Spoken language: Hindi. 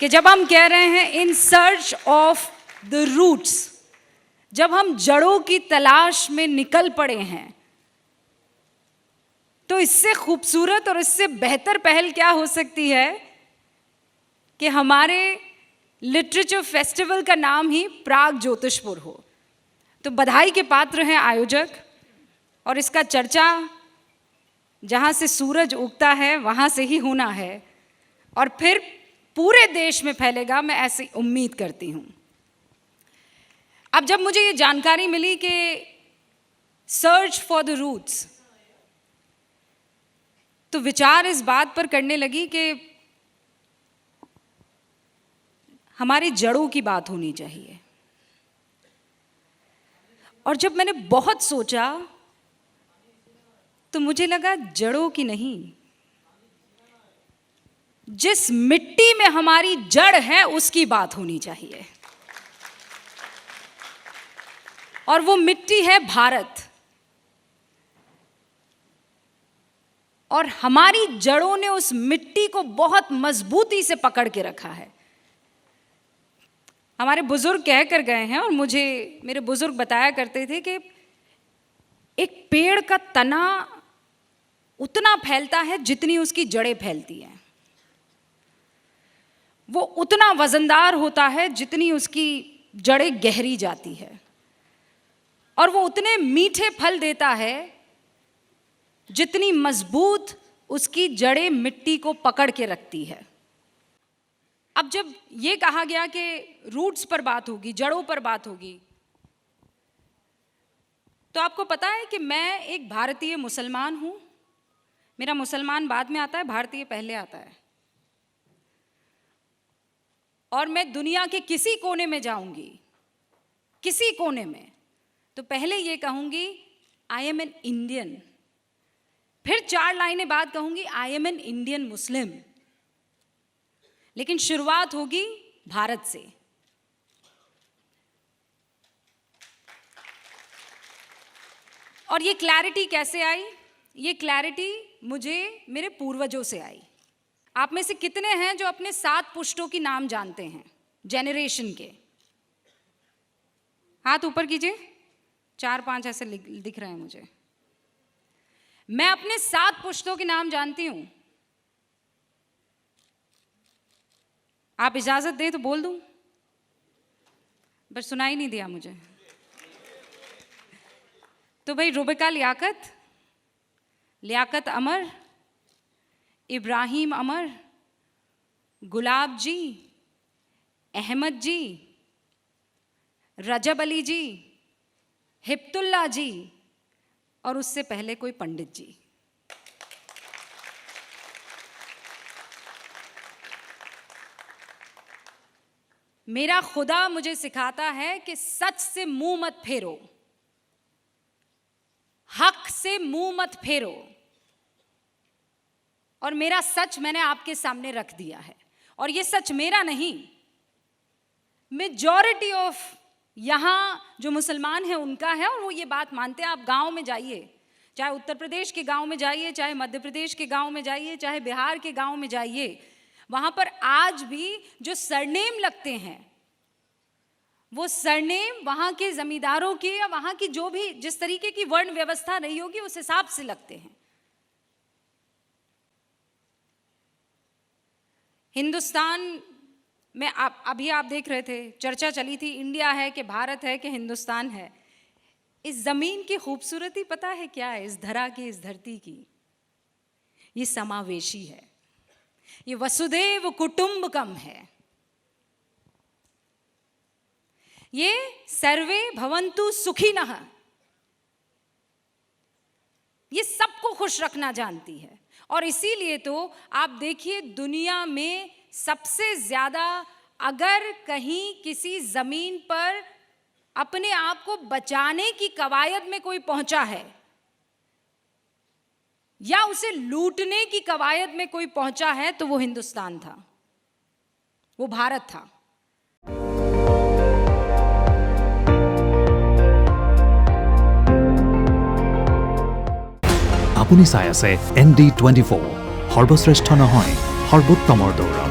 कि जब हम कह रहे हैं in search of the roots, जब हम जड़ों की तलाश में निकल पड़े हैं, तो इससे खूबसूरत और इससे बेहतर पहल क्या हो सकती है कि हमारे लिटरेचर फेस्टिवल का नाम ही प्राग ज्योतिषपुर हो। तो बधाई के पात्र हैं आयोजक, और इसका चर्चा जहाँ से सूरज उगता है वहाँ से ही होना है और फिर पूरे देश में फैलेगा, मैं ऐसी उम्मीद करती हूँ। अब जब मुझे ये जानकारी मिली कि सर्च फॉर द रूट्स, तो विचार इस बात पर करने लगी कि हमारी जड़ों की बात होनी चाहिए। और जब मैंने बहुत सोचा तो मुझे लगा जड़ों की नहीं, जिस मिट्टी में हमारी जड़ है उसकी बात होनी चाहिए। और वो मिट्टी है भारत। और हमारी जड़ों ने उस मिट्टी को बहुत मजबूती से पकड़ के रखा है। हमारे बुजुर्ग कह कर गए हैं, और मुझे मेरे बुजुर्ग बताया करते थे कि एक पेड़ का तना उतना फैलता है जितनी उसकी जड़ें फैलती हैं। वो उतना वजनदार होता है जितनी उसकी जड़ें गहरी जाती है, और वो उतने मीठे फल देता है जितनी मजबूत उसकी जड़ें मिट्टी को पकड़ के रखती है। अब जब ये कहा गया कि रूट्स पर बात होगी, जड़ों पर बात होगी, तो आपको पता है कि मैं एक भारतीय मुसलमान हूं। मेरा मुसलमान बाद में आता है, भारतीय पहले आता है। और मैं दुनिया के किसी कोने में जाऊंगी, किसी कोने में, तो पहले ये कहूंगी आई एम एन इंडियन। फिर 4 लाइनें बाद कहूंगी I am an Indian Muslim. लेकिन शुरुआत होगी भारत से। और ये क्लैरिटी कैसे आई? ये क्लैरिटी मुझे मेरे पूर्वजों से आई। आप में से कितने हैं जो अपने 7 पुश्तों की नाम जानते हैं, जेनरेशन के? हाथ ऊपर कीजिए। 4-5 ऐसे दिख रहे हैं मुझे। मैं अपने 7 पुश्तों के नाम जानती हूं। आप इजाजत दें तो बोल दूं, पर सुनाई नहीं दिया मुझे। तो भाई, रुबिका लियाकत, लियाकत अमर, इब्राहिम अमर, गुलाब जी, अहमद जी, रजब अली जी, हिप्तुल्ला जी, और उससे पहले कोई पंडित जी। मेरा खुदा मुझे सिखाता है कि सच से मुंह मत फेरो, हक से मुंह मत फेरो। और मेरा सच मैंने आपके सामने रख दिया है। और ये सच मेरा नहीं, मेजॉरिटी ऑफ यहाँ जो मुसलमान हैं उनका है। और वो ये बात मानते हैं। आप गांव में जाइए, चाहे उत्तर प्रदेश के गांव में जाइए, चाहे मध्य प्रदेश के गांव में जाइए, चाहे बिहार के गांव में जाइए, वहाँ पर आज भी जो सरनेम लगते हैं, वो सरनेम वहाँ के जमींदारों की या वहाँ की जो भी जिस तरीके की वर्ण व्यवस्था रही होगी उस हिसाब से लगते हैं। हिंदुस्तान में अभी आप देख रहे थे, चर्चा चली थी, इंडिया है कि भारत है कि हिंदुस्तान है। इस जमीन की खूबसूरती पता है क्या है? इस धरा की, इस धरती की, ये समावेशी है, ये वसुधैव कुटुंबकम है, ये सर्वे भवन्तु सुखिनः, ये सबको खुश रखना जानती है। और इसीलिए तो आप देखिए, दुनिया में सबसे ज्यादा अगर कहीं किसी जमीन पर अपने आप को बचाने की कवायद में कोई पहुंचा है या उसे लूटने की कवायद में कोई पहुंचा है, तो वो हिंदुस्तान था, वो भारत था। আপুনি চাই আছে ND24 সৰ্বশ্ৰেষ্ঠ নহয় সৰ্বোত্তমৰ দৌৰ।